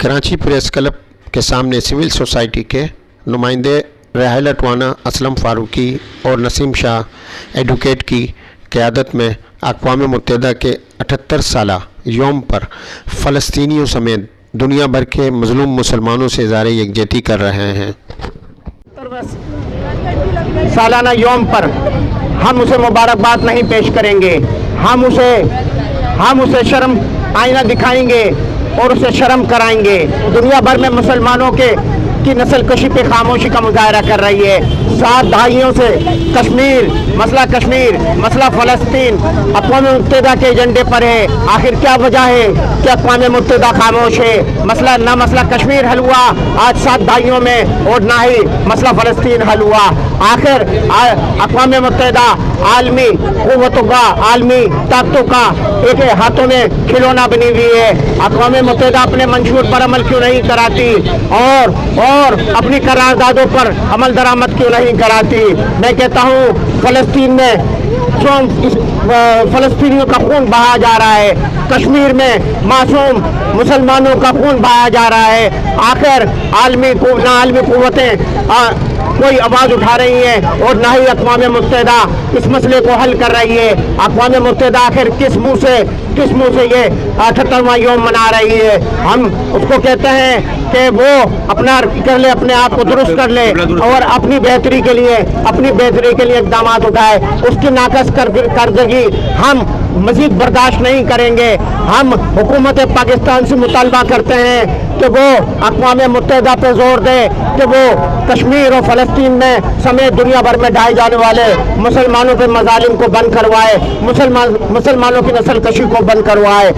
Karachi press club के सामने civil society के नुमाइंदे राहिल अटवाना, असलम फारूकी और नसीम शाह एडवोकेट की क़यादत में अक़वाम मुत्तहिदा के 78 साला यौम पर फ़लस्तीनियों समेत दुनिया भर के मज़लूम मुसलमानों से इज़हार यकजहती कर रहे हैं। सालाना यौम पर हम उसे मुबारकबाद नहीं पेश करेंगे, हम उसे शर्म आईना दिखाएंगे और उसे शर्म कराएंगे। दुनिया भर में मुसलमानों की नस्ल कशी पे खामोशी का मुजाहरा कर रही है। 7 दहाइयों से कश्मीर, मसला फ़लस्तीन अक़वाम मुत्तहिदा के एजेंडे पर है। आखिर क्या वजह है कि अक़वाम मुत्तहिदा खामोश है? मसला कश्मीर हल हुआ आज 7 दहाइयों में, और ना ही मसला फ़लस्तीन हल हुआ। आखिर अक़वाम मुत्तहिदा आलमी क़ुव्वतों का, आलमी ताकतों का एक हाथों में खिलौना बनी हुई है। अक़वाम मुत्तहिदा अपने मंशूर पर अमल क्यों नहीं कराती और अपनी करारदादों पर अमल दरामद क्यों नहीं कराती? मैं कहता हूँ फ़लस्तीन में फ़लस्तीनियों का खून बहाया जा रहा है, कश्मीर में मासूम मुसलमानों का खून बहाया जा रहा है। आखिर आलमी क़ुव्वतें कोई आवाज़ उठा रही है और ना ही अक़वाम मुत्तहिदा इस मसले को हल कर रही है। अक़वाम मुत्तहिदा आखिर किस मुँह से ये 78वां यौम मना रही है? हम उसको कहते हैं कि वो अपने आप को दुरुस्त कर ले और अपनी बेहतरी के लिए इक़दाम उठाए। उसकी नाकस करदगी हम मज़ीद बर्दाश्त नहीं करेंगे। हम हुकूमत पाकिस्तान से मुतालबा करते हैं कि वो अक़वाम मुत्तहिदा पे जोर दे कि वो कश्मीर और फ़लस्तीन में समेत दुनिया भर में ढाए जाने वाले मुसलमानों पे मज़ालिम को बंद करवाए, मुसलमानों की नस्ल कशी को बंद करवाए।